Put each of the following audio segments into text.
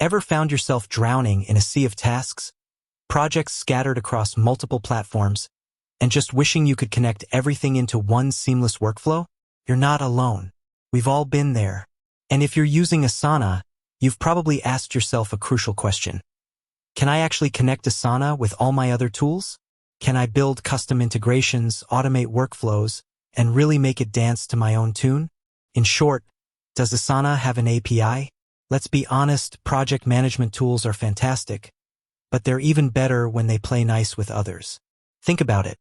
Ever found yourself drowning in a sea of tasks, projects scattered across multiple platforms, and just wishing you could connect everything into one seamless workflow? You're not alone. We've all been there. And if you're using Asana, you've probably asked yourself a crucial question. Can I actually connect Asana with all my other tools? Can I build custom integrations, automate workflows, and really make it dance to my own tune? In short, does Asana have an API? Let's be honest, project management tools are fantastic, but they're even better when they play nice with others. Think about it.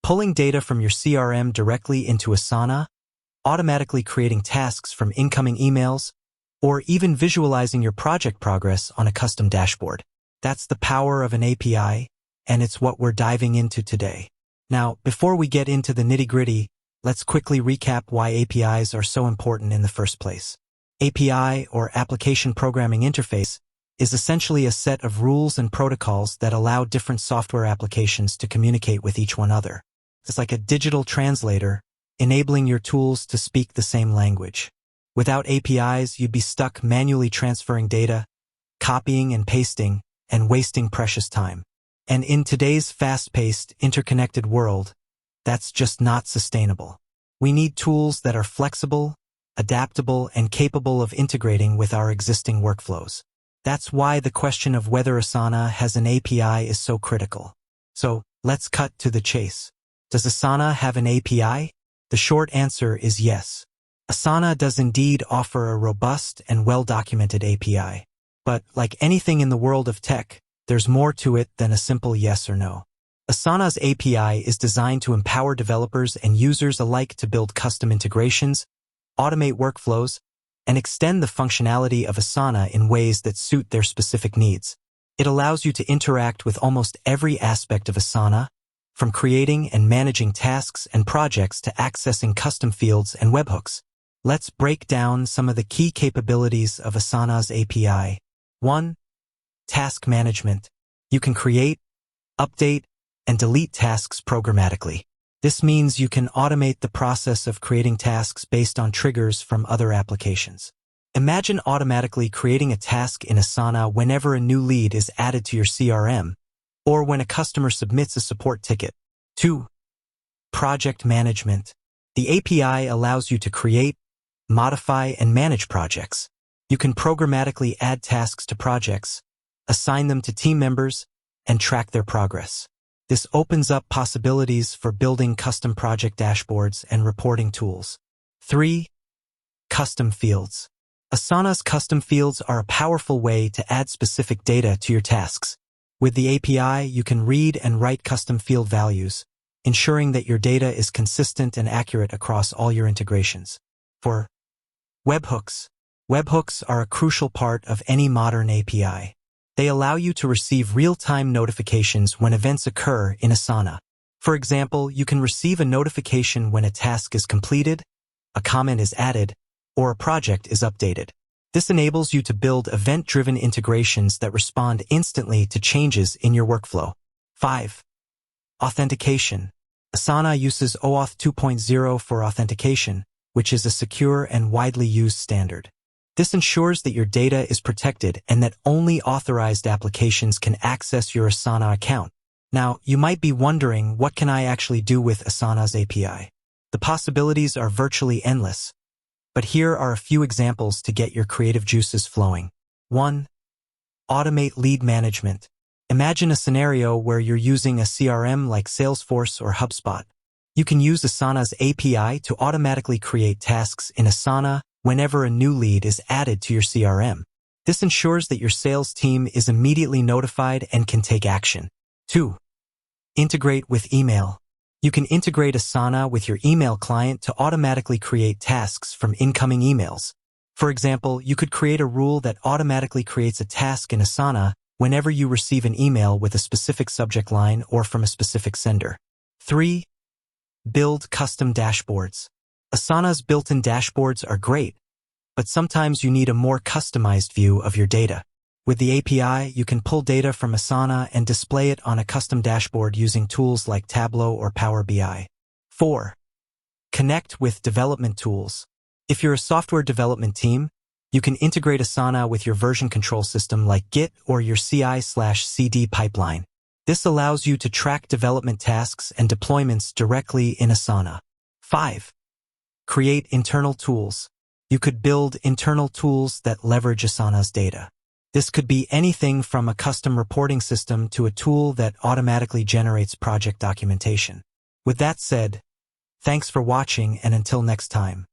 Pulling data from your CRM directly into Asana, automatically creating tasks from incoming emails, or even visualizing your project progress on a custom dashboard. That's the power of an API, and it's what we're diving into today. Now, before we get into the nitty-gritty, let's quickly recap why APIs are so important in the first place. API, or Application Programming Interface, is essentially a set of rules and protocols that allow different software applications to communicate with each other. It's like a digital translator, enabling your tools to speak the same language. Without APIs, you'd be stuck manually transferring data, copying and pasting, and wasting precious time. And in today's fast-paced, interconnected world, that's just not sustainable. We need tools that are flexible, adaptable, and capable of integrating with our existing workflows. That's why the question of whether Asana has an API is so critical. So, let's cut to the chase. Does Asana have an API? The short answer is yes. Asana does indeed offer a robust and well-documented API. But, like anything in the world of tech, there's more to it than a simple yes or no. Asana's API is designed to empower developers and users alike to build custom integrations, automate workflows, and extend the functionality of Asana in ways that suit their specific needs. It allows you to interact with almost every aspect of Asana, from creating and managing tasks and projects to accessing custom fields and webhooks. Let's break down some of the key capabilities of Asana's API. 1. Task management. You can create, update, and delete tasks programmatically. This means you can automate the process of creating tasks based on triggers from other applications. Imagine automatically creating a task in Asana whenever a new lead is added to your CRM, or when a customer submits a support ticket. 2. Project management. The API allows you to create, modify, and manage projects. You can programmatically add tasks to projects, assign them to team members, and track their progress. This opens up possibilities for building custom project dashboards and reporting tools. 3. Custom fields. Asana's custom fields are a powerful way to add specific data to your tasks. With the API, you can read and write custom field values, ensuring that your data is consistent and accurate across all your integrations. 4. Webhooks. Webhooks are a crucial part of any modern API. They allow you to receive real-time notifications when events occur in Asana. For example, you can receive a notification when a task is completed, a comment is added, or a project is updated. This enables you to build event-driven integrations that respond instantly to changes in your workflow. 5. Authentication. Asana uses OAuth 2.0 for authentication, which is a secure and widely used standard. This ensures that your data is protected and that only authorized applications can access your Asana account. Now, you might be wondering, what can I actually do with Asana's API? The possibilities are virtually endless, but here are a few examples to get your creative juices flowing. 1. Automate lead management. Imagine a scenario where you're using a CRM like Salesforce or HubSpot. You can use Asana's API to automatically create tasks in Asana whenever a new lead is added to your CRM. This ensures that your sales team is immediately notified and can take action. 2. Integrate with email. You can integrate Asana with your email client to automatically create tasks from incoming emails. For example, you could create a rule that automatically creates a task in Asana whenever you receive an email with a specific subject line or from a specific sender. 3. Build custom dashboards. Asana's built-in dashboards are great, but sometimes you need a more customized view of your data. With the API, you can pull data from Asana and display it on a custom dashboard using tools like Tableau or Power BI. 4. Connect with development tools. If you're a software development team, You can integrate Asana with your version control system like Git or your CI/CD pipeline. This allows you to track development tasks and deployments directly in Asana. 5. Create internal tools. You could build internal tools that leverage Asana's data. This could be anything from a custom reporting system to a tool that automatically generates project documentation. With that said, thanks for watching, and until next time.